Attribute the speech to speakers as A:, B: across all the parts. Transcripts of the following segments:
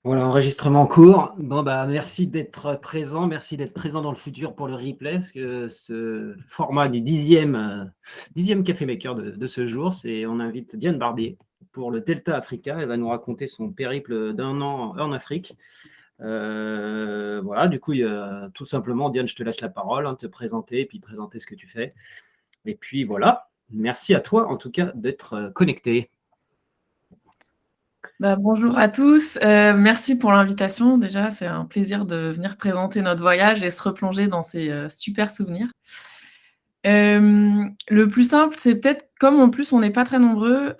A: Voilà, enregistrement en cours. Bon, bah, merci d'être présent dans le futur pour le replay, parce que ce format du 10e Café Maker de ce jour, c'est on invite Diane Barbier pour le Delta Africa. Elle va nous raconter son périple d'1 an en Afrique. Voilà, du coup, tout simplement, Diane, je te laisse la parole, hein, te présenter, puis présenter ce que tu fais. Et puis voilà, merci à toi, en tout cas, d'être connecté.
B: Bonjour à tous, merci pour l'invitation. Déjà, c'est un plaisir de venir présenter notre voyage et se replonger dans ces super souvenirs. Le plus simple, c'est peut-être, comme en plus on n'est pas très nombreux,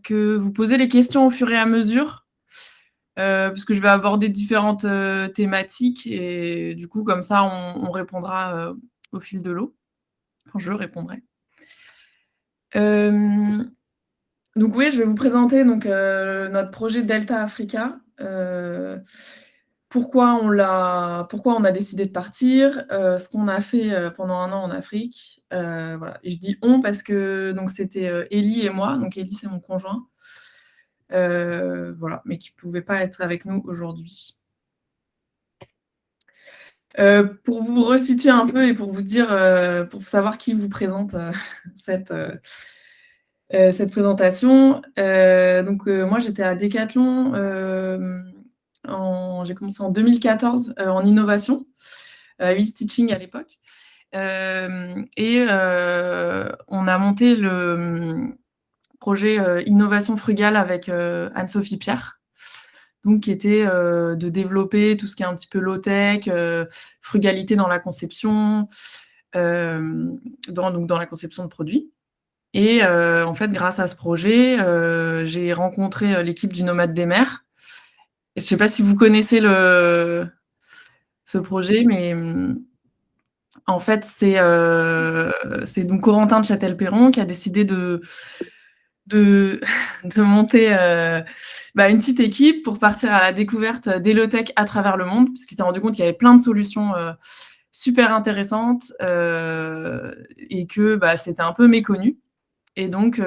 B: que vous posez les questions au fur et à mesure, parce que je vais aborder différentes thématiques et du coup, comme ça, on répondra au fil de l'eau. Enfin, je répondrai. Donc oui, je vais vous présenter notre projet Delta Africa. Pourquoi on a décidé de partir, ce qu'on a fait pendant 1 an en Afrique. Voilà. Et je dis on parce que c'était Élie et moi. Donc Élie, c'est mon conjoint. Voilà, mais qui ne pouvait pas être avec nous aujourd'hui. Pour vous resituer un peu et pour vous dire, pour savoir qui vous présente cette présentation. Moi, j'étais à Decathlon. J'ai commencé en 2014 en innovation, e-stitching à l'époque. On a monté le projet Innovation Frugale avec Anne-Sophie Pierre, donc qui était de développer tout ce qui est un petit peu low-tech, frugalité dans la conception, dans la conception de produits. Et en fait, grâce à ce projet, j'ai rencontré l'équipe du Nomade des Mers. Et je ne sais pas si vous connaissez ce projet, mais en fait, c'est donc Corentin de Châtel-Perron qui a décidé de monter une petite équipe pour partir à la découverte des low-tech à travers le monde, puisqu'il s'est rendu compte qu'il y avait plein de solutions super intéressantes et que c'était un peu méconnu. Et donc,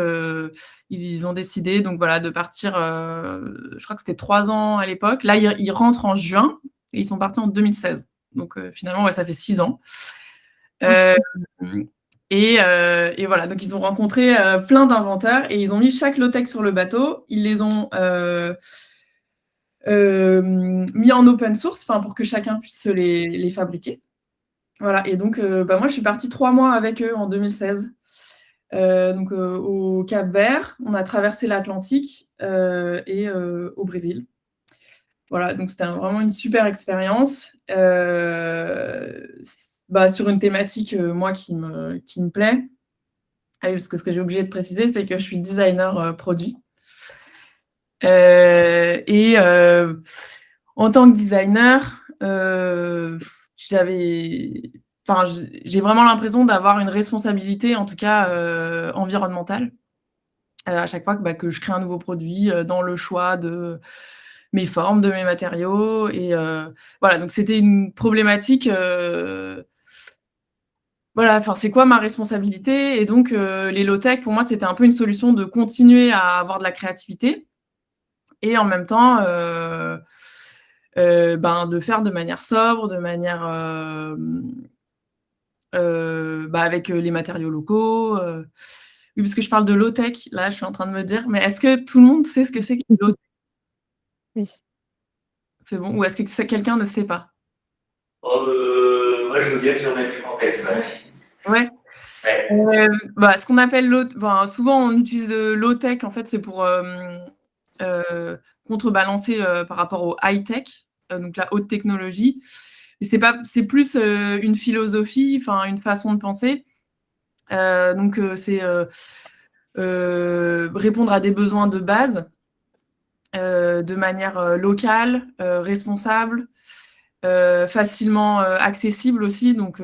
B: ils ont décidé de partir, je crois que c'était 3 ans à l'époque. Là, ils rentrent en juin et ils sont partis en 2016. Donc, finalement, ça fait 6 ans. Et voilà, donc ils ont rencontré plein d'inventeurs et ils ont mis chaque low-tech sur le bateau. Ils les ont mis en open source pour que chacun puisse les fabriquer. Voilà, et donc moi, je suis partie 3 mois avec eux en 2016. Au Cap-Vert, on a traversé l'Atlantique et au Brésil. Voilà, donc c'était vraiment une super expérience sur une thématique, moi, qui me plaît. Ah oui, parce que ce que j'ai oublié de préciser, c'est que je suis designer produit. En tant que designer, j'ai vraiment l'impression d'avoir une responsabilité, en tout cas environnementale, à chaque fois que je crée un nouveau produit, dans le choix de mes formes, de mes matériaux. Et voilà, donc c'était une problématique. Voilà, c'est quoi ma responsabilité? Et donc les low-tech, pour moi, c'était un peu une solution de continuer à avoir de la créativité et en même temps de faire de manière sobre, de manière avec les matériaux locaux. Oui, parce que je parle de low-tech, là, je suis en train de me dire, mais est-ce que tout le monde sait ce que c'est que low-tech?
C: Oui.
B: C'est bon? Ou est-ce que quelqu'un ne sait pas?
D: Moi, je veux bien que j'en mette du contexte.
B: Ouais. Ce qu'on appelle souvent on utilise low-tech, en fait, c'est pour contrebalancer par rapport au high-tech, donc la haute technologie. Mais c'est plus une philosophie, une façon de penser. C'est répondre à des besoins de base de manière locale, responsable, facilement accessible aussi. Donc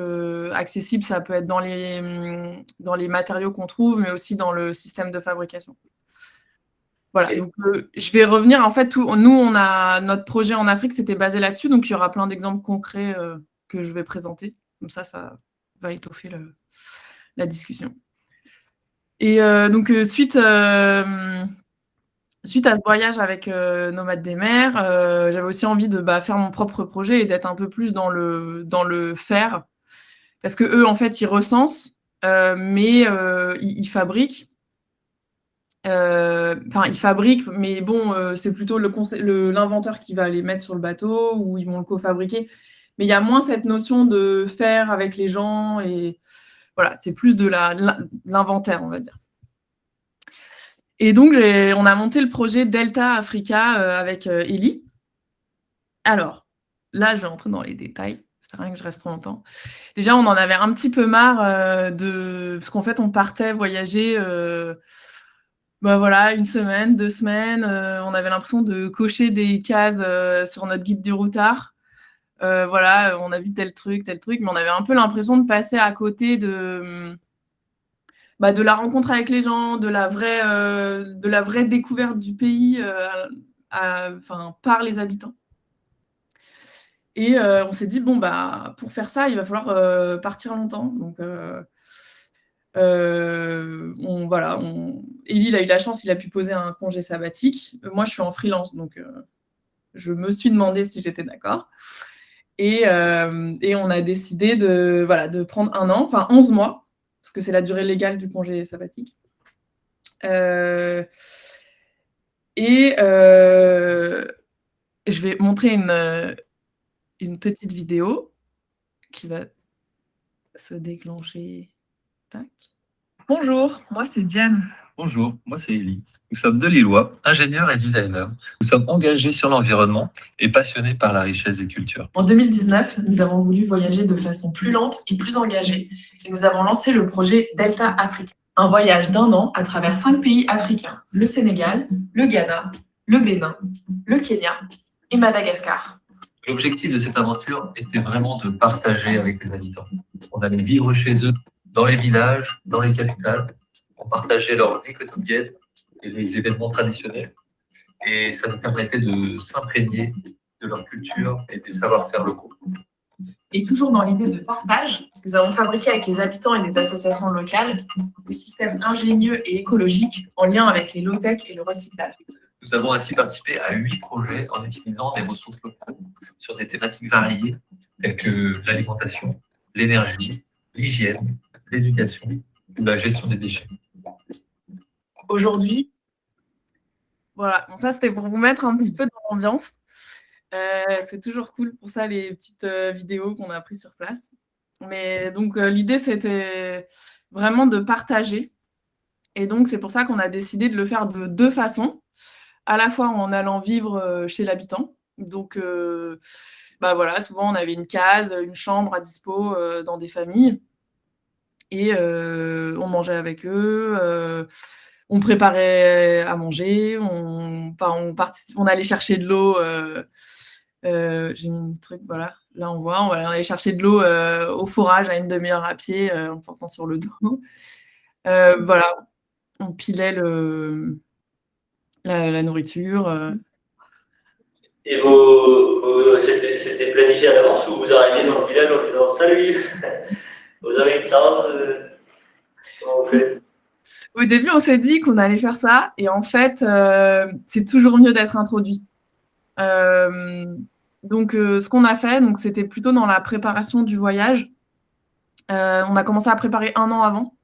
B: accessible, ça peut être dans les matériaux qu'on trouve, mais aussi dans le système de fabrication. Voilà, donc je vais revenir. En fait, nous, notre projet en Afrique, c'était basé là-dessus. Donc il y aura plein d'exemples concrets que je vais présenter. Comme ça va étoffer la discussion. Et suite suite à ce voyage avec Nomades des mers, j'avais aussi envie de faire mon propre projet et d'être un peu plus dans le faire. Parce qu'eux, en fait, ils recensent, mais ils fabriquent. Ils fabriquent, mais bon, c'est plutôt l'inventeur qui va les mettre sur le bateau ou ils vont le cofabriquer. Mais il y a moins cette notion de faire avec les gens et voilà, c'est plus de l'inventaire, on va dire. Et donc, on a monté le projet Delta Africa avec Ellie. Alors, là, je vais rentrer dans les détails. C'est rien que je reste trop longtemps. Déjà, on en avait un petit peu marre parce qu'en fait, on partait voyager voilà, 1 semaine, 2 semaines. On avait l'impression de cocher des cases sur notre guide du routard. Voilà, on a vu tel truc, mais on avait un peu l'impression de passer à côté de la rencontre avec les gens, de la vraie découverte du pays par les habitants. Et on s'est dit, pour faire ça, il va falloir partir longtemps. Donc, Élie, il a eu la chance, il a pu poser un congé sabbatique. Moi, je suis en freelance, donc je me suis demandé si j'étais d'accord. Et on a décidé de prendre 1 an, enfin 11 mois, parce que c'est la durée légale du congé sabbatique. Je vais montrer une petite vidéo qui va se déclencher. Tac. Bonjour, moi c'est Diane.
C: Bonjour, moi c'est Élie. Nous sommes 2 Lillois, ingénieurs et designers. Nous sommes engagés sur l'environnement et passionnés par la richesse des cultures.
B: En 2019, nous avons voulu voyager de façon plus lente et plus engagée et nous avons lancé le projet Delta Africa. Un voyage d'1 an à travers 5 pays africains, le Sénégal, le Ghana, le Bénin, le Kenya et Madagascar.
C: L'objectif de cette aventure était vraiment de partager avec les habitants. On allait vivre chez eux, dans les villages, dans les capitales. On partageait leur vie quotidienne et les événements traditionnels. Et ça nous permettait de s'imprégner de leur culture et des savoir-faire locaux.
B: Et toujours dans l'idée de partage, nous avons fabriqué avec les habitants et les associations locales des systèmes ingénieux et écologiques en lien avec les low-tech et le recyclage.
C: Nous avons ainsi participé à 8 projets en utilisant des ressources locales sur des thématiques variées telles que l'alimentation, l'énergie, l'hygiène, l'éducation ou la gestion des déchets.
B: Aujourd'hui, voilà, bon, ça c'était pour vous mettre un petit peu dans l'ambiance. C'est toujours cool pour ça, les petites vidéos qu'on a prises sur place. Mais donc, l'idée, c'était vraiment de partager. Et donc, c'est pour ça qu'on a décidé de le faire de 2 façons. À la fois en allant vivre chez l'habitant. Donc, voilà, souvent, on avait une case, une chambre à dispo dans des familles. Et on mangeait avec eux. On préparait à manger. On allait chercher de l'eau. J'ai mis un truc, voilà. Là, on voit, on va aller chercher de l'eau au forage à 1 demi-heure à pied en portant sur le dos. Voilà, on pilait la nourriture.
D: Et c'était planifié à l'avance ou vous arriviez dans le village en disant salut, vous avez une classe, comment vous faites?
B: Au début, on s'est dit qu'on allait faire ça et en fait, c'est toujours mieux d'être introduit. Donc, ce qu'on a fait, c'était plutôt dans la préparation du voyage. On a commencé à préparer 1 an avant.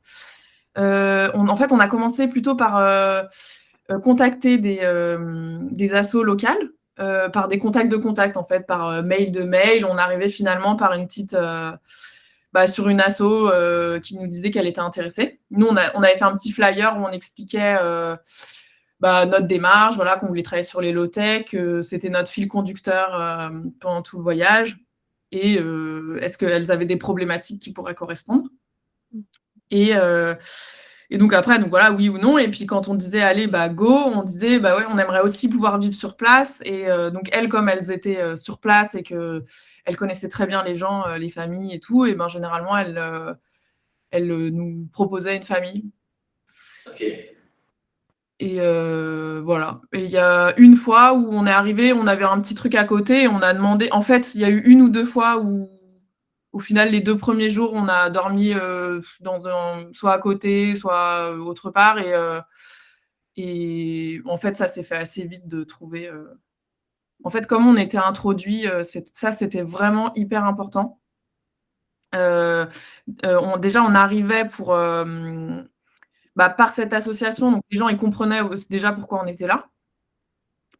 B: En fait, on a commencé plutôt par contacter des assos locales, par des contacts de contacts, en fait, par mail de mail. On arrivait finalement par une petite... sur une asso qui nous disait qu'elle était intéressée. Nous, on avait fait un petit flyer où on expliquait notre démarche, voilà, qu'on voulait travailler sur les low-tech, c'était notre fil conducteur pendant tout le voyage, et est-ce qu'elles avaient des problématiques qui pourraient correspondre. Et donc après, voilà, oui ou non. Et puis quand on disait allez, go, on disait ouais, on aimerait aussi pouvoir vivre sur place. Et donc elles, comme elles étaient sur place et qu'elles connaissaient très bien les gens, les familles et tout, et généralement elles nous proposaient une famille.
D: Ok.
B: Et voilà. Et il y a une fois où on est arrivé, on avait un petit truc à côté et on a demandé. En fait, il y a eu 1 ou 2 fois où au final, les 2 premiers jours, on a dormi soit à côté, soit autre part. Et en fait, ça s'est fait assez vite de trouver. En fait, comme on était introduit, ça, c'était vraiment hyper important. Déjà, on arrivait par cette association, donc les gens, ils comprenaient déjà pourquoi on était là.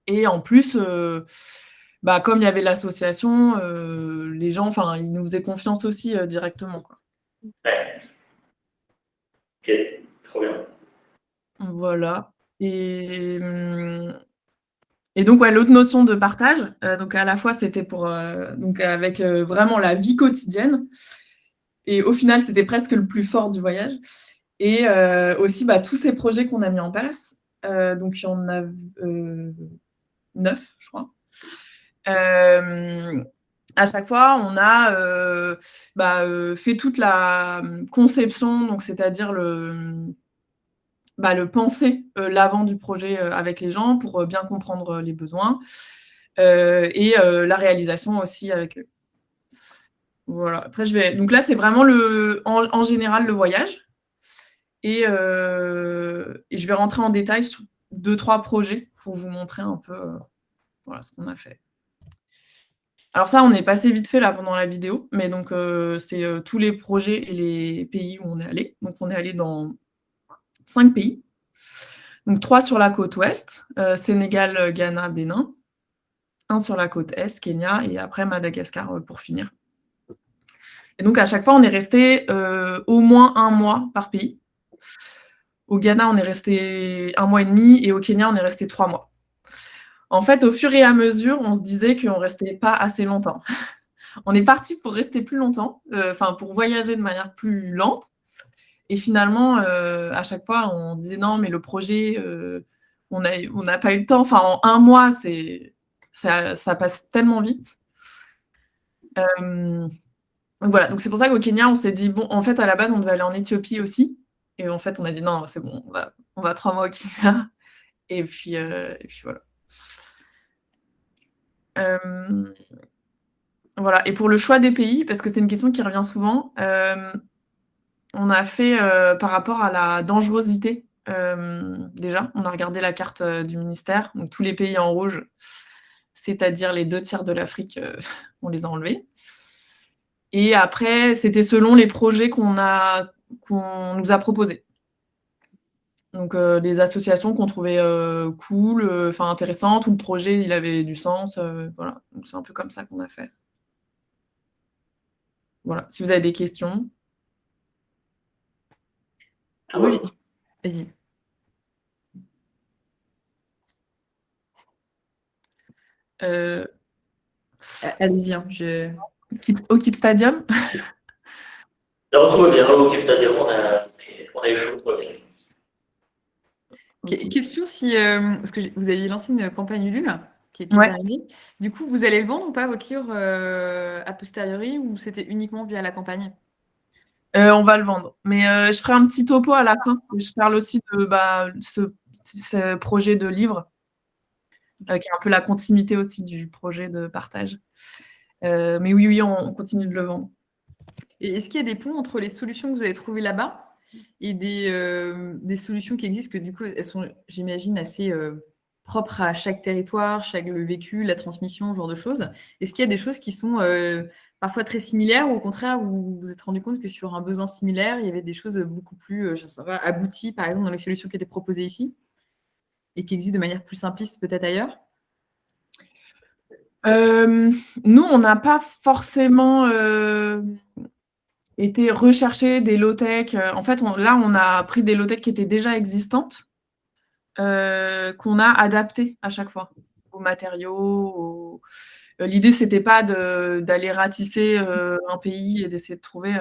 B: Et en plus, comme il y avait l'association, les gens, ils nous faisaient confiance aussi directement, quoi.
D: Ouais. Ok, trop bien.
B: Voilà. Et donc, l'autre notion de partage, donc à la fois, c'était donc avec vraiment la vie quotidienne. Et au final, c'était presque le plus fort du voyage. Et aussi, tous ces projets qu'on a mis en place. Donc, il y en a 9, je crois. À chaque fois, on a fait toute la conception, donc c'est-à-dire le penser l'avant du projet avec les gens pour bien comprendre les besoins et la réalisation aussi avec eux. Voilà. Après, donc là, c'est vraiment en général le voyage. Et je vais rentrer en détail sur 2-3 projets pour vous montrer un peu ce qu'on a fait. Alors ça, on est passé vite fait là pendant la vidéo, mais donc c'est tous les projets et les pays où on est allé. Donc on est allé dans 5 pays. Donc 3 sur la côte ouest, Sénégal, Ghana, Bénin. 1 sur la côte est, Kenya, et après Madagascar pour finir. Et donc à chaque fois, on est resté au moins 1 mois par pays. Au Ghana, on est resté 1 mois et demi, et au Kenya, on est resté 3 mois. En fait, au fur et à mesure, on se disait qu'on ne restait pas assez longtemps. On est parti pour rester plus longtemps, pour voyager de manière plus lente. Et finalement, à chaque fois, on disait non, mais le projet, on n'a pas eu le temps. Enfin, en 1 mois, ça passe tellement vite. Voilà, donc c'est pour ça qu'au Kenya, on s'est dit, bon, en fait, à la base, on devait aller en Éthiopie aussi. Et en fait, on a dit non, c'est bon, on va 3 mois au Kenya. Et puis voilà. Voilà. Et pour le choix des pays, parce que c'est une question qui revient souvent, on a fait par rapport à la dangerosité. Déjà, on a regardé la carte du ministère, donc tous les pays en rouge, c'est-à-dire les 2/3 de l'Afrique, on les a enlevés. Et après, c'était selon les projets qu'on nous a proposés. Donc des associations qu'on trouvait cool, intéressantes, où le projet il avait du sens. Voilà. Donc c'est un peu comme ça qu'on a fait. Voilà. Si vous avez des questions.
E: Oui, vas-y. Allez-y,
B: Au Keep Stadium.
D: Non, tout va bien, au Cape Stadium, on a eu chaud, tout va bien.
E: Question si, parce que vous avez lancé une campagne Ulule qui est
B: Ouais.
E: arrivée. Du coup, vous allez le vendre ou pas, votre livre, a posteriori, ou c'était uniquement via la campagne?
B: On va le vendre. Mais je ferai un petit topo à la fin. Je parle aussi de ce projet de livre, qui est un peu la continuité aussi du projet de partage. Mais oui, on continue de le vendre.
E: Et est-ce qu'il y a des ponts entre les solutions que vous avez trouvées là-bas et des solutions qui existent, que du coup, elles sont, j'imagine, assez propres à chaque territoire, le vécu, la transmission, ce genre de choses? Est-ce qu'il y a des choses qui sont parfois très similaires, ou au contraire, vous vous êtes rendu compte que sur un besoin similaire, il y avait des choses beaucoup plus, je sais pas, abouties, par exemple, dans les solutions qui étaient proposées ici et qui existent de manière plus simpliste peut-être ailleurs?
B: Nous, on n'a pas forcément été rechercher des low-tech. En fait, on a pris des low-tech qui étaient déjà existantes, qu'on a adaptées à chaque fois aux matériaux. L'idée, c'était pas d'aller ratisser un pays et d'essayer de trouver.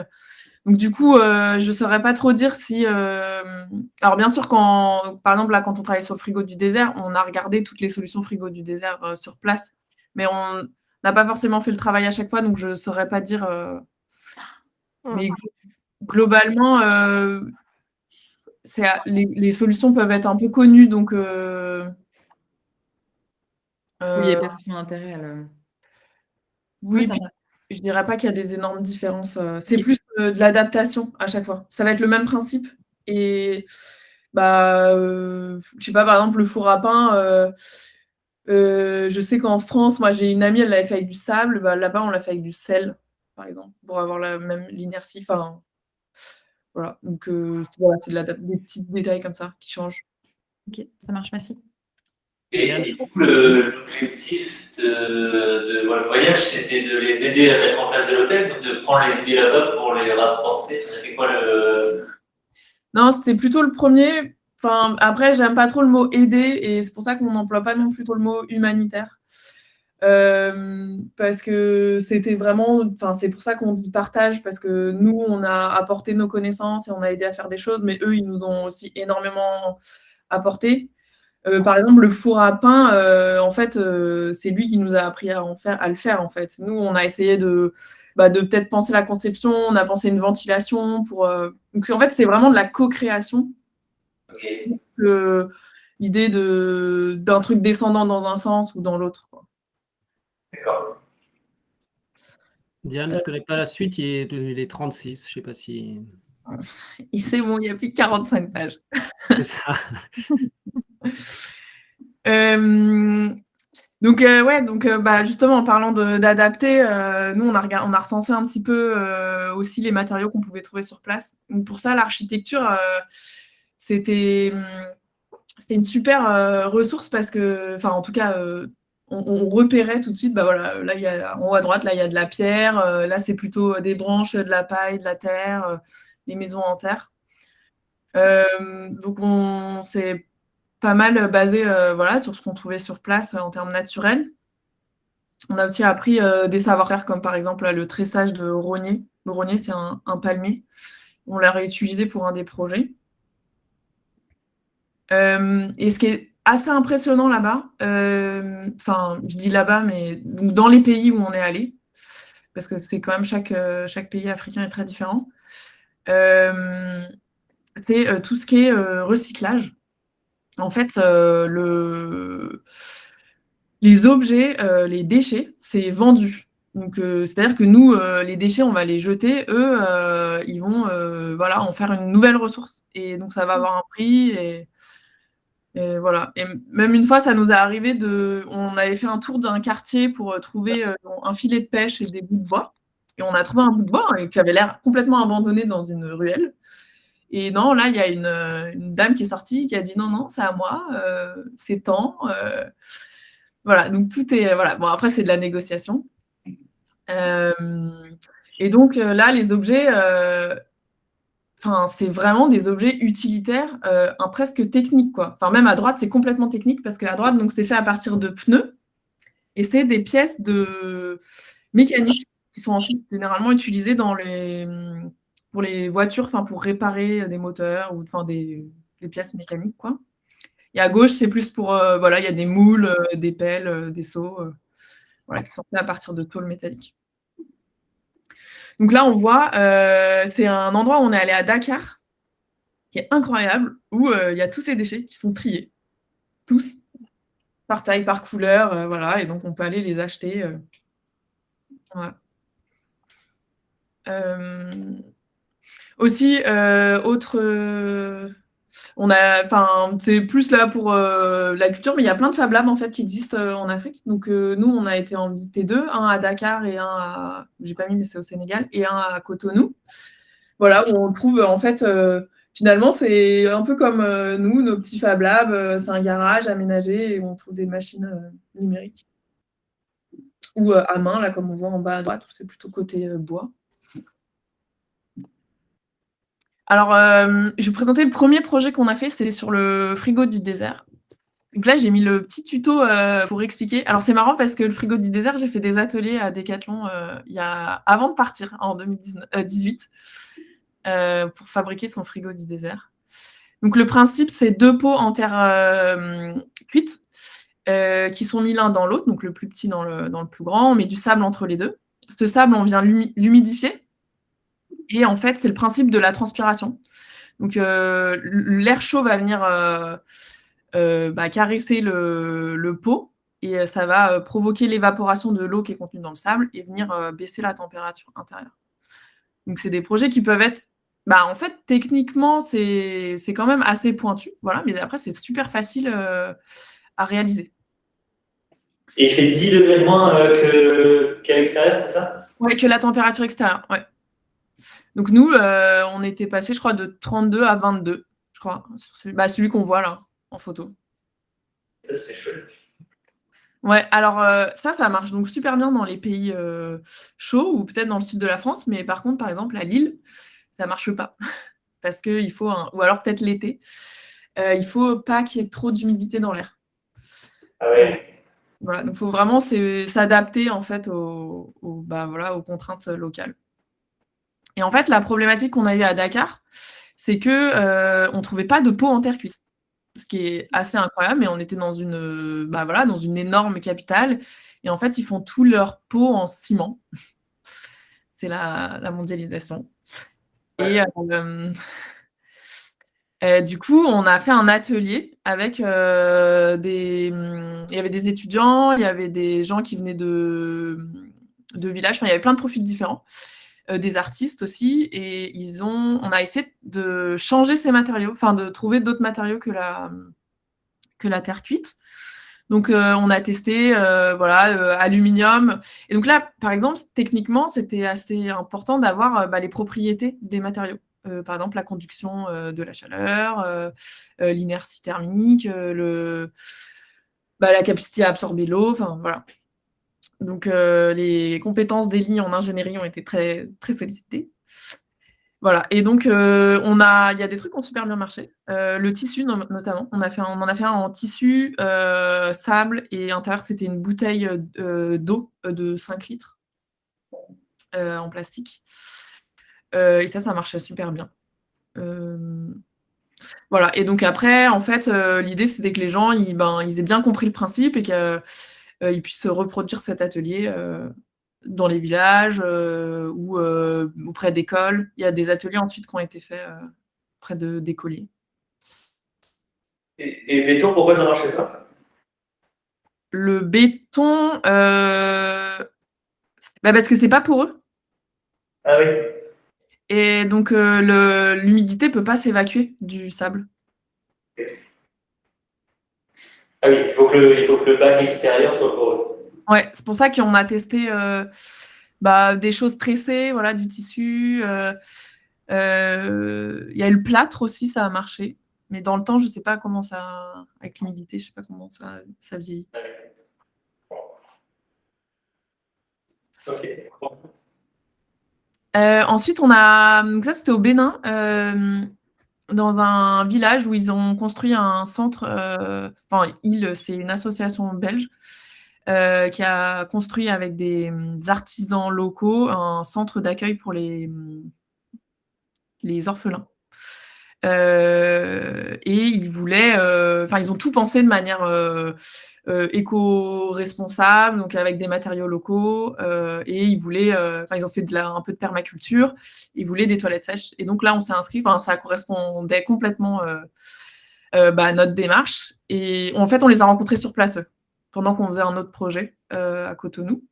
B: Donc du coup, je ne saurais pas trop dire si. Alors bien sûr, par exemple là, quand on travaille sur le frigo du désert, on a regardé toutes les solutions frigo du désert sur place, mais on n'a pas forcément fait le travail à chaque fois, donc je ne saurais pas dire. Mais globalement, les solutions peuvent être un peu connues, donc.
E: Oui, il n'y a pas forcément d'intérêt à le.
B: Oui,
E: ça
B: puis
E: va.
B: je ne dirais pas qu'il y a des énormes différences. C'est plus de l'adaptation à chaque fois. Ça va être le même principe. Et Je sais pas, par exemple, le four à pain, je sais qu'en France, moi, j'ai une amie, elle l'avait fait avec du sable. Là-bas, on l'a fait avec du sel, par exemple, pour avoir l'inertie. Enfin, voilà. Donc, voilà, c'est des petits détails comme ça qui changent.
E: Ok, ça marche, merci.
D: Et du coup, l'objectif de votre voyage, c'était de les aider à mettre en place de l'hôtel, donc de prendre les idées là-bas pour les rapporter. C'était quoi le.
B: Non, c'était plutôt le premier. Enfin, après, j'aime pas trop le mot aider et c'est pour ça qu'on n'emploie pas non plus trop le mot humanitaire. Parce que c'était vraiment, enfin, c'est pour ça qu'on dit partage, parce que nous, on a apporté nos connaissances et on a aidé à faire des choses, mais eux, ils nous ont aussi énormément apporté. Par exemple, le four à pain, en fait, c'est lui qui nous a appris à le faire, en fait. Nous, on a essayé de peut-être penser la conception, on a pensé une ventilation pour. Donc, en fait, c'est vraiment de la co-création.
D: Ok.
B: L'idée d'un truc descendant dans un sens ou dans l'autre, quoi.
D: D'accord.
A: Diane, je ne connais pas la suite, il est 36, je ne sais pas si.
B: C'est bon, il y a plus de 45 pages.
A: C'est ça.
B: Donc, justement, en parlant d'adapter, nous, on a recensé un petit peu aussi les matériaux qu'on pouvait trouver sur place. Donc, pour ça, l'architecture, c'était une super ressource parce que, enfin, en tout cas, on repérait tout de suite, voilà, là, il y a, en haut à droite, là, il y a de la pierre, là, c'est plutôt des branches, de la paille, de la terre, les maisons en terre. Donc, on s'est pas mal basé voilà, sur ce qu'on trouvait sur place en termes naturels. On a aussi appris des savoir-faire comme par exemple le tressage de rognier. Le rognier, c'est un palmier. On l'a réutilisé pour un des projets. Et ce qui est assez impressionnant là-bas, je dis là-bas, mais donc dans les pays où on est allé, parce que c'est quand même chaque pays africain est très différent, c'est tout ce qui est recyclage. En fait, les objets, les déchets, c'est vendu. Donc, c'est-à-dire que nous, les déchets, on va les jeter. Eux, ils vont voilà, en faire une nouvelle ressource. Et donc, ça va avoir un prix. Et voilà. Et même une fois, ça nous est arrivé on avait fait un tour d'un quartier pour trouver un filet de pêche et des bouts de bois. Et on a trouvé un bout de bois qui avait l'air complètement abandonné dans une ruelle. Et non, là, il y a une dame qui est sortie qui a dit non, non, c'est à moi, c'est temps. Voilà, donc tout est. Voilà. Bon, après, c'est de la négociation. Et donc, là, les objets, c'est vraiment des objets utilitaires, presque techniques, quoi. Enfin, même à droite, c'est complètement technique parce qu'à droite, donc, c'est fait à partir de pneus et c'est des pièces mécaniques qui sont ensuite généralement utilisées pour les voitures, pour réparer des moteurs ou des pièces mécaniques, quoi. Et à gauche, c'est plus pour, voilà, il y a des moules, des pelles, des seaux, voilà, qui sont faits à partir de tôle métallique. Donc là, on voit, c'est un endroit où on est allé à Dakar, qui est incroyable, où il y a tous ces déchets qui sont triés, tous, par taille, par couleur, voilà, et donc on peut aller les acheter. Voilà. Aussi, autre. C'est plus là pour la culture, mais il y a plein de Fab Labs en fait qui existent en Afrique. Donc nous, on a été en visiter 2, un à Dakar et un à, j'ai pas mis, mais c'est au Sénégal, et un à Cotonou. Voilà, où on trouve en fait, finalement, c'est un peu comme nous, nos petits Fab Labs, c'est un garage aménagé et on trouve des machines numériques. Ou à main, là, comme on voit en bas à droite, où c'est plutôt côté bois. Alors, je vais vous présenter le premier projet qu'on a fait, c'était sur le frigo du désert. Donc là, j'ai mis le petit tuto pour expliquer. Alors, c'est marrant parce que le frigo du désert, j'ai fait des ateliers à Decathlon avant de partir, en 2018, pour fabriquer son frigo du désert. Donc, le principe, c'est 2 pots en terre cuite qui sont mis l'un dans l'autre, donc le plus petit dans le plus grand. On met du sable entre les deux. Ce sable, on vient l'humidifier. Et en fait, c'est le principe de la transpiration. Donc, l'air chaud va venir caresser le pot et ça va provoquer l'évaporation de l'eau qui est contenue dans le sable et venir baisser la température intérieure. Donc, c'est des projets qui peuvent être En fait, techniquement, c'est quand même assez pointu, voilà, mais après, c'est super facile à réaliser.
D: Et il fait 10 degrés de moins qu'à l'extérieur, c'est ça?
B: Ouais, que la température extérieure, ouais. Donc nous, on était passé, je crois, de 32 à 22, je crois, sur celui qu'on voit là, en photo.
D: Ça, c'est chouette.
B: Ouais, alors ça marche donc super bien dans les pays chauds ou peut-être dans le sud de la France, mais par contre, par exemple, à Lille, ça marche pas. Parce qu'il faut ou alors peut-être l'été, il faut pas qu'il y ait trop d'humidité dans l'air.
D: Ah ouais.
B: Voilà, donc il faut vraiment s'adapter en fait aux contraintes locales. Et en fait, la problématique qu'on a eue à Dakar, c'est que on trouvait pas de pot en terre cuite. Ce qui est assez incroyable, mais on était dans une énorme capitale. Et en fait, ils font tous leurs pots en ciment. C'est la mondialisation.
D: Ouais.
B: Et du coup, on a fait un atelier avec il y avait des étudiants, il y avait des gens qui venaient de villages, enfin, il y avait plein de profils différents, des artistes aussi, et on a essayé de changer ces matériaux, enfin de trouver d'autres matériaux que la terre cuite. Donc, on a testé aluminium. Et donc là, par exemple, techniquement, c'était assez important d'avoir les propriétés des matériaux. Par exemple, la conduction de la chaleur, l'inertie thermique, la capacité à absorber l'eau, enfin voilà. Donc, les compétences d'Elie en ingénierie ont été très, très sollicitées. Voilà, et donc il y a des trucs qui ont super bien marché. Le tissu notamment, on en a fait un en tissu, sable, et à l'intérieur c'était une bouteille d'eau de 5 litres en plastique. Et ça marchait super bien. Voilà, et donc après, en fait, l'idée c'était que les gens ils aient bien compris le principe et qu'ils puissent reproduire cet atelier dans les villages ou auprès d'écoles. Il y a des ateliers ensuite qui ont été faits auprès d'écoliers.
D: Et béton, pourquoi ça marchait pas?
B: Le béton, parce que c'est pas poreux.
D: Ah oui.
B: Et donc l'humidité peut pas s'évacuer du sable.
D: Ah oui, il faut que le bac extérieur soit poreux.
B: Ouais, c'est pour ça qu'on a testé des choses tressées, voilà, du tissu. Il y a eu le plâtre aussi, ça a marché. Mais dans le temps, je sais pas comment ça, avec l'humidité, je sais pas comment ça vieillit.
D: Ok.
B: Ensuite, ça c'était au Bénin, dans un village où ils ont construit un centre, c'est une association belge qui a construit avec des artisans locaux un centre d'accueil pour les orphelins. Et ils ont tout pensé de manière éco-responsable, donc avec des matériaux locaux, et ils ont fait un peu de permaculture, ils voulaient des toilettes sèches. Et donc là, on s'est inscrit, ça correspondait complètement à notre démarche. Et en fait, on les a rencontrés sur place pendant qu'on faisait un autre projet à Cotonou.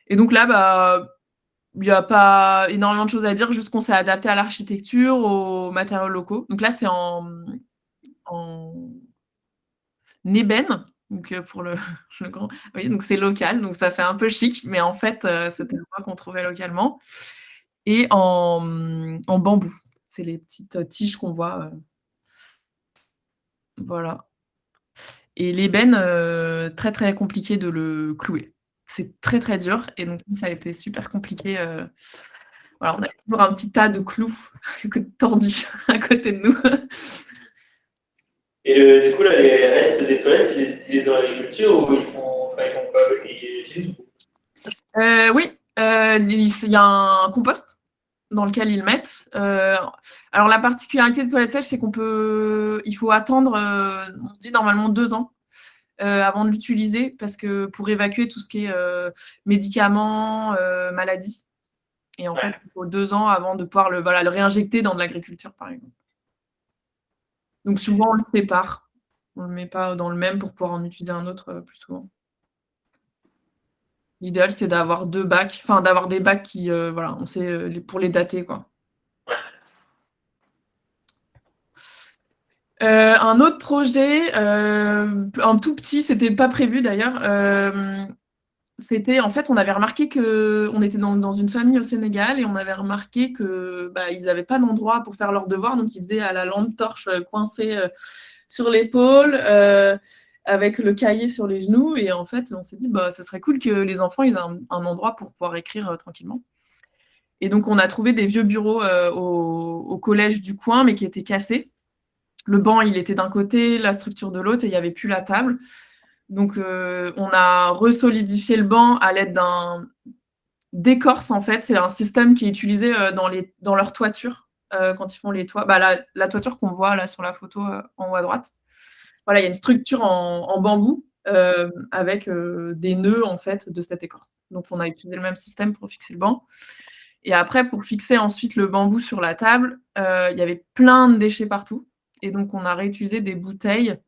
B: Et donc là, il n'y a pas énormément de choses à dire, juste qu'on s'est adapté à l'architecture, aux matériaux locaux. Donc là, c'est en ébène, donc pour le grand. Oui, donc c'est local, donc ça fait un peu chic, mais en fait, c'était le bois qu'on trouvait localement. Et en bambou. C'est les petites tiges qu'on voit. Voilà. Et l'ébène, très, très compliqué de le clouer. C'est très, très dur, et donc ça a été super compliqué. Voilà, on a toujours un petit tas de clous tordus à côté de nous.
D: Et du coup, là, les restes des toilettes, ils les utilisent dans l'agriculture ou ils font quoi avec? Ils utilisent?
B: Oui, il y a un compost dans lequel ils mettent. Alors la particularité des toilettes sèches, c'est il faut attendre, on dit normalement 2 ans avant de l'utiliser, parce que pour évacuer tout ce qui est médicaments, maladies. Et en fait, il faut 2 ans avant de pouvoir le réinjecter dans de l'agriculture, par exemple. Donc souvent, on le sépare. On ne le met pas dans le même pour pouvoir en utiliser un autre plus souvent. L'idéal, c'est d'avoir 2 bacs, d'avoir des bacs qui, on sait, pour les dater, quoi. Un autre projet, un tout petit, c'était pas prévu d'ailleurs. C'était en fait, on avait remarqué qu'on était dans une famille au Sénégal et on avait remarqué que ils n'avaient pas d'endroit pour faire leurs devoirs, donc ils faisaient à la lampe torche coincée sur l'épaule, avec le cahier sur les genoux. Et en fait, on s'est dit ça serait cool que les enfants ils aient un endroit pour pouvoir écrire tranquillement. Et donc, on a trouvé des vieux bureaux au collège du coin, mais qui étaient cassés. Le banc, il était d'un côté, la structure de l'autre, et il n'y avait plus la table. Donc, on a resolidifié le banc à l'aide d'un d'écorce, en fait. C'est un système qui est utilisé dans leur toiture, quand ils font les toits. La toiture qu'on voit là sur la photo en haut à droite. Voilà, il y a une structure en bambou avec des nœuds, en fait, de cette écorce. Donc, on a utilisé le même système pour fixer le banc. Et après, pour fixer ensuite le bambou sur la table, il y avait plein de déchets partout. Et donc, on a réutilisé des bouteilles.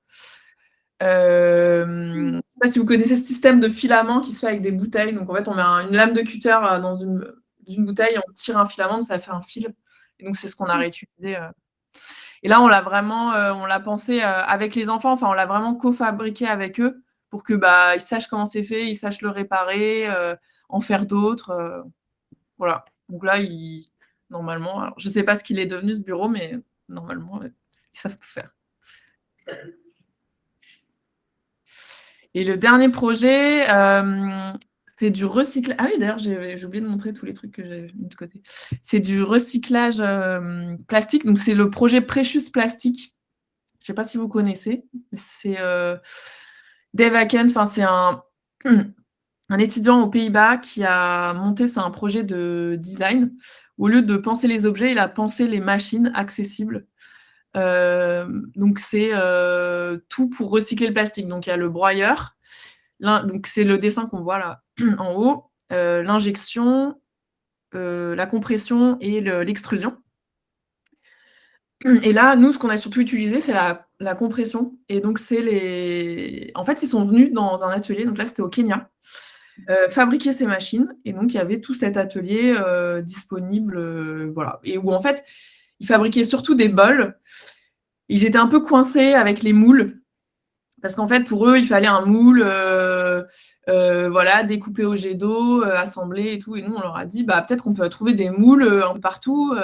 B: Je ne sais pas si vous connaissez ce système de filament qui se fait avec des bouteilles. Donc, en fait, on met une lame de cutter dans une bouteille, on tire un filament, ça fait un fil. Et donc, c'est ce qu'on a réutilisé. Et là, on l'a pensé avec les enfants. Enfin, on l'a vraiment cofabriqué avec eux pour que ils sachent comment c'est fait, ils sachent le réparer, en faire d'autres. Voilà. Donc là, normalement, alors, je ne sais pas ce qu'il est devenu ce bureau, mais normalement, ils savent tout faire. Et le dernier projet, c'est du recyclage. Ah oui, d'ailleurs, j'ai oublié de montrer tous les trucs que j'ai mis de côté. C'est du recyclage plastique. Donc, c'est le projet Precious Plastic. Je ne sais pas si vous connaissez. C'est Dave Haken. Enfin, c'est un étudiant aux Pays-Bas qui a monté, c'est un projet de design. Au lieu de penser les objets, il a pensé les machines accessibles. Donc, c'est tout pour recycler le plastique. Donc, il y a le broyeur. Donc, c'est le dessin qu'on voit là en haut. L'injection, la compression et l'extrusion. Et là, nous, ce qu'on a surtout utilisé, c'est la compression. Et donc, en fait, ils sont venus dans un atelier. Donc là, c'était au Kenya. Fabriquer ces machines. Et donc, il y avait tout cet atelier disponible. Voilà. Et où, en fait, ils fabriquaient surtout des bols. Ils étaient un peu coincés avec les moules. Parce qu'en fait, pour eux, il fallait un moule découpé au jet d'eau, assemblé et tout. Et nous, on leur a dit, peut-être qu'on peut trouver des moules un peu partout.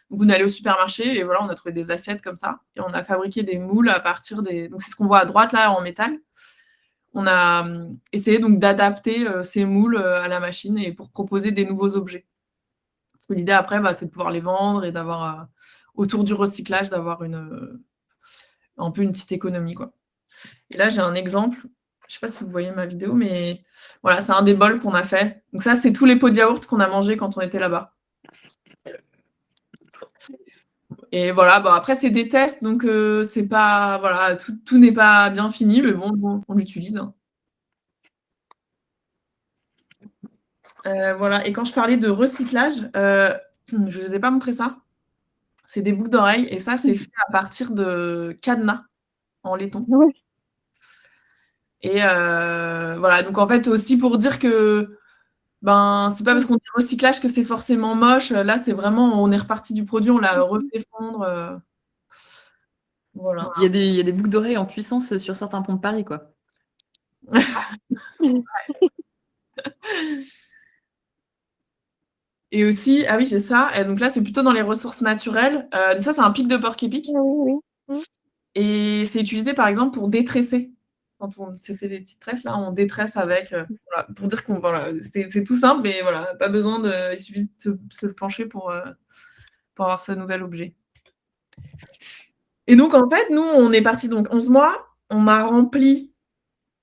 B: Donc, on est allé au supermarché et voilà, on a trouvé des assiettes comme ça. Et on a fabriqué des moules à partir des... Donc, c'est ce qu'on voit à droite, là, en métal. On a essayé donc d'adapter ces moules à la machine et pour proposer des nouveaux objets. Parce que l'idée, après, c'est de pouvoir les vendre et d'avoir, autour du recyclage, d'avoir un peu une petite économie, quoi. Et là, j'ai un exemple. Je ne sais pas si vous voyez ma vidéo, mais voilà, c'est un des bols qu'on a fait. Donc ça, c'est tous les pots de yaourt qu'on a mangés quand on était là-bas. Et voilà, après, c'est des tests, donc c'est pas, voilà, tout n'est pas bien fini, mais bon on l'utilise. Voilà. Et quand je parlais de recyclage, je ne vous ai pas montré ça. C'est des boucles d'oreilles, et ça, c'est fait à partir de cadenas en laiton.
F: Oui.
B: Et voilà, donc en fait, aussi pour dire que c'est pas parce qu'on dit recyclage que c'est forcément moche. Là, c'est vraiment, on est reparti du produit, on l'a refait fondre. Voilà.
E: Il y a des boucles d'oreilles en puissance sur certains ponts de Paris, quoi.
B: Et aussi, ah oui, j'ai ça. Et donc là, c'est plutôt dans les ressources naturelles. Ça, c'est un pic de porc-épic.
F: Oui.
B: Et c'est utilisé, par exemple, pour détresser. Quand on s'est fait des petites tresses, là, on détresse avec. Voilà, pour dire qu'on, voilà, c'est tout simple, mais voilà, pas besoin il suffit de se pencher pour avoir ce nouvel objet. Et donc, en fait, nous, on est parti donc 11 mois. On m'a rempli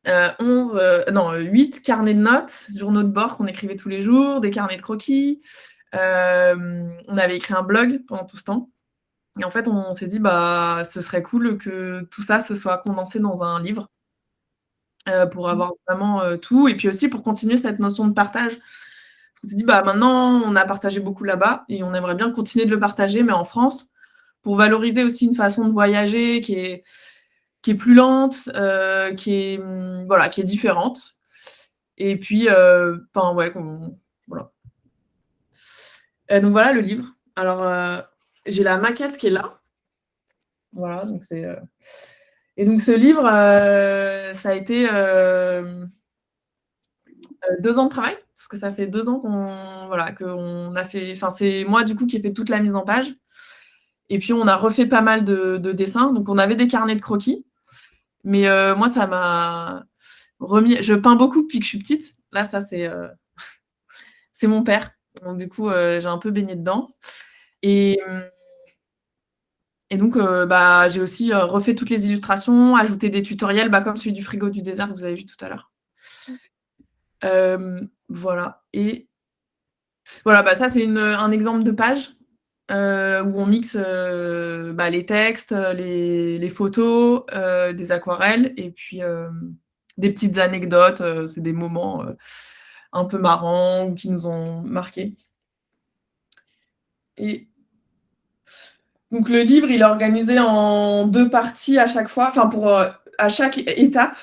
B: 8 carnets de notes, journaux de bord qu'on écrivait tous les jours, des carnets de croquis. On avait écrit un blog pendant tout ce temps. Et en fait, on s'est dit, ce serait cool que tout ça se soit condensé dans un livre pour avoir vraiment tout. Et puis aussi pour continuer cette notion de partage. On s'est dit, maintenant, on a partagé beaucoup là-bas et on aimerait bien continuer de le partager, mais en France, pour valoriser aussi une façon de voyager qui est plus lente, qui est différente. Et puis, voilà. Donc voilà le livre. Alors, j'ai la maquette qui est là. Voilà, donc c'est... Et donc ce livre, ça a été 2 ans de travail, parce que ça fait 2 ans qu'on a fait... Enfin, c'est moi, du coup, qui ai fait toute la mise en page. Et puis, on a refait pas mal de dessins. Donc, on avait des carnets de croquis. Mais moi, ça m'a remis... Je peins beaucoup depuis que je suis petite. Là, ça, c'est mon père. Donc, du coup, j'ai un peu baigné dedans. Et donc, j'ai aussi refait toutes les illustrations, ajouté des tutoriels, comme celui du frigo du désert que vous avez vu tout à l'heure. Voilà. Et voilà, ça, c'est un exemple de page où on mixe les textes, les photos, des aquarelles et puis des petites anecdotes. C'est des moments un peu marrants ou qui nous ont marqués. Et donc, le livre, il est organisé en 2 parties à chaque fois. Enfin, à chaque étape,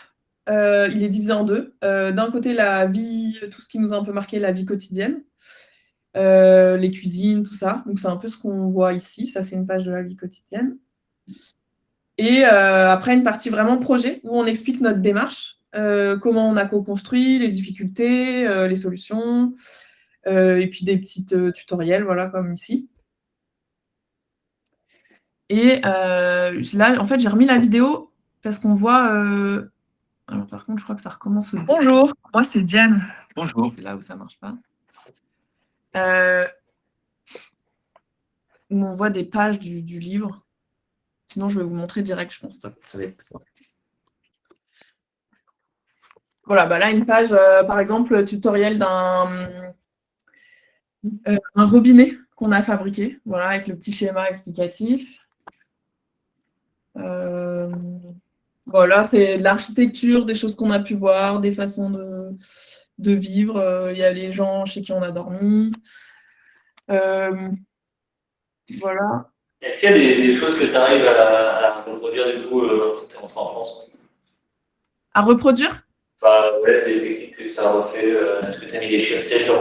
B: il est divisé en 2. D'un côté, la vie, tout ce qui nous a un peu marqué, la vie quotidienne. Les cuisines, tout ça. Donc, c'est un peu ce qu'on voit ici. Ça, c'est une page de la vie quotidienne. Et après, une partie vraiment projet, où on explique notre démarche, comment on a co-construit, les difficultés, les solutions, et puis des petits tutoriels, voilà, comme ici. Et là, en fait, j'ai remis la vidéo parce qu'on voit... Alors, par contre, je crois que ça recommence. Bonjour, moi, c'est Diane.
C: Bonjour.
B: C'est là où ça ne marche pas. Où on voit des pages du livre. Sinon, je vais vous montrer direct, je pense. Ça va être... Voilà, là, une page, par exemple, tutoriel d'un robinet qu'on a fabriqué, voilà, avec le petit schéma explicatif. Voilà, c'est de l'architecture, des choses qu'on a pu voir, des façons de vivre. Il y a les gens chez qui on a dormi. Voilà.
D: Est-ce qu'il y a des choses que tu arrives à reproduire du coup quand tu es rentré en France?
B: À reproduire?
D: Ouais, des techniques que tu as refait. Est-ce que tu as mis des chiens sèches dans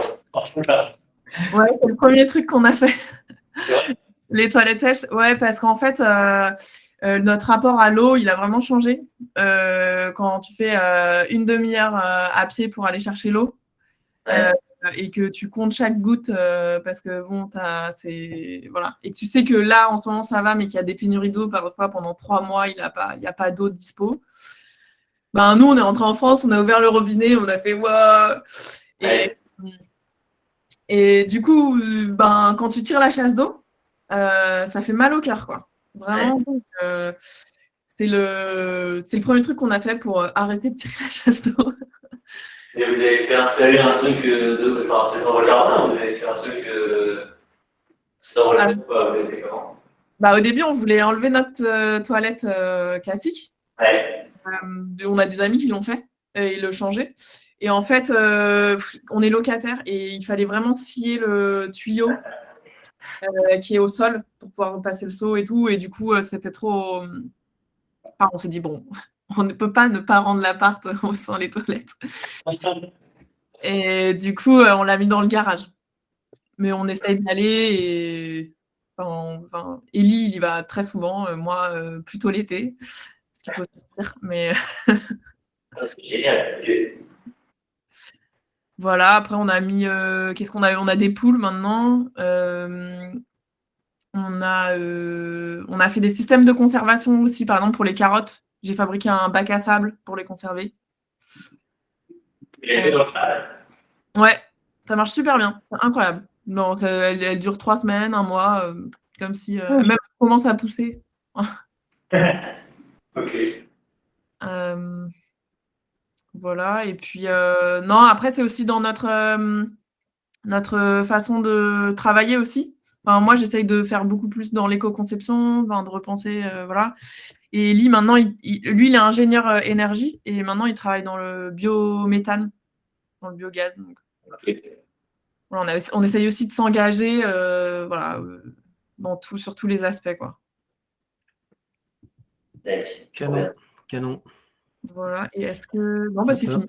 B: Ouais, c'est le premier truc qu'on a fait.
D: Ouais.
B: Les toilettes sèches, ouais, parce qu'en fait, notre rapport à l'eau, il a vraiment changé. Quand tu fais une demi-heure à pied pour aller chercher l'eau, et que tu comptes chaque goutte, parce que bon, voilà. Et que tu sais que là, en ce moment, ça va, mais qu'il y a des pénuries d'eau, parfois pendant 3 mois, il n'y a pas d'eau dispo. Nous, on est rentrés en France, on a ouvert le robinet, on a fait wow. Et du coup, quand tu tires la chasse d'eau, ça fait mal au cœur, quoi. Vraiment. Donc, c'est le premier truc qu'on a fait pour arrêter de tirer la chasse d'eau.
D: Et vous avez fait installer un truc c'est dans votre jardin ou vous avez fait un truc dans votre jardin, vous avez fait comment?
B: Au début, on voulait enlever notre toilette classique.
D: Ouais.
B: On a des amis qui l'ont fait et ils le changeaient. Et en fait, on est locataire et il fallait vraiment scier le tuyau qui est au sol pour pouvoir passer le seau et tout. Et du coup, c'était trop... Enfin, on s'est dit, bon, on ne peut pas ne pas rendre l'appart sans les toilettes. Et du coup, on l'a mis dans le garage. Mais on essaye d'y aller et... Élie, il y va très souvent. Moi, plutôt l'été. Ce qu'il faut se dire. Mais...
D: C'est génial. Okay.
B: Voilà, après on a mis... qu'est-ce qu'on a? On a des poules maintenant. On a fait des systèmes de conservation aussi, par exemple pour les carottes. J'ai fabriqué un bac à sable pour les conserver. Ouais, ça marche super bien, c'est incroyable. Non, elle dure 3 semaines, 1 mois, comme si... même elle commence à pousser.
D: Ok.
B: Voilà, et puis non, après c'est aussi dans notre façon de travailler aussi. Enfin, moi, j'essaye de faire beaucoup plus dans l'éco-conception, de repenser, voilà. Et Lee, maintenant, lui, il est ingénieur énergie et maintenant, il travaille dans le biométhane, dans le biogaz. Donc.
D: Okay.
B: Voilà, on essaye aussi de s'engager voilà, sur tous les aspects, quoi.
A: Canon, canon.
B: Voilà, et est-ce que... Non, c'est fini.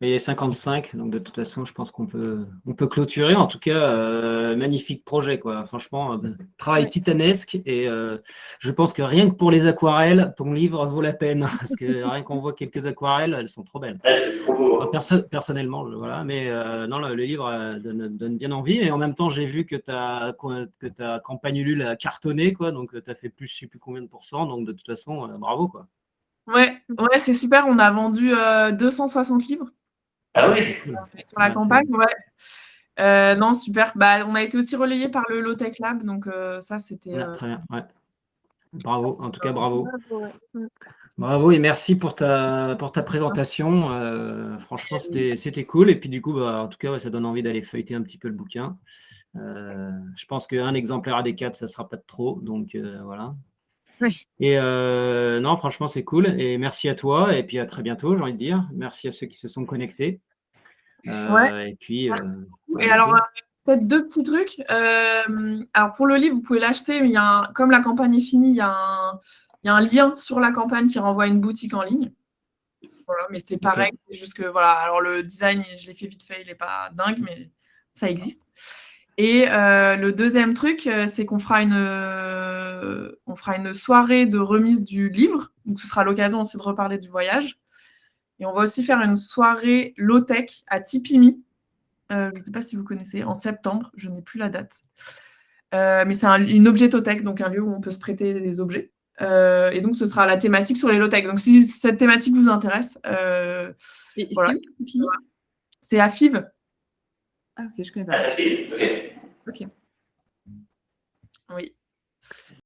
A: Mais il est 55, donc de toute façon, je pense qu'on peut clôturer. En tout cas, magnifique projet, quoi. Franchement, travail titanesque. Et je pense que rien que pour les aquarelles, ton livre vaut la peine. Parce que rien qu'on voit quelques aquarelles, elles sont trop belles.
D: Ouais, c'est trop beau.
A: Enfin, personnellement, voilà. Mais non, le livre donne bien envie. Et en même temps, j'ai vu que ta campagne Ulule a cartonné, quoi. Donc, tu as fait plus, je ne sais plus combien de pourcents. Donc, de toute façon, bravo, quoi.
B: Ouais, c'est super. On a vendu 260 livres.
D: Ah oui.
A: Cool.
B: Sur la campagne, ouais. Non, super. Bah, on a été aussi relayé par le Low Tech Lab, donc ça, c'était.
A: Très bien, ouais. Bravo, en tout cas, bravo.
F: Ouais.
A: Bravo et merci pour ta présentation. Franchement, c'était cool. Et puis, du coup, en tout cas, ça donne envie d'aller feuilleter un petit peu le bouquin. Je pense qu'un exemplaire à D4, ça ne sera pas de trop. Donc, voilà.
F: Oui.
A: Et non, franchement, c'est cool. Et merci à toi. Et puis, à très bientôt, j'ai envie de dire. Merci à ceux qui se sont connectés. Et puis,
B: Et alors, peut-être 2 petits trucs. Alors, pour le livre, vous pouvez l'acheter, mais comme la campagne est finie, il y a un lien sur la campagne qui renvoie à une boutique en ligne. Voilà, mais c'est pareil. C'est juste que, voilà. Alors, le design, je l'ai fait vite fait, il n'est pas dingue, mais ça existe. Et le deuxième truc, c'est qu'on fera une soirée de remise du livre. Donc, ce sera l'occasion aussi de reparler du voyage. Et on va aussi faire une soirée low-tech à Tipimi. Je ne sais pas si vous connaissez, en septembre, je n'ai plus la date. Mais c'est une objetothèque, donc un lieu où on peut se prêter des objets. Et donc, ce sera la thématique sur les low-tech. Donc, si cette thématique vous intéresse,
E: Et
B: voilà.
E: c'est où, Tipimi?
B: C'est à Fives.
E: Ah, ok, je connais
D: Ah,
E: pas.
D: ça fait. Ok.
E: Ok.
B: Oui.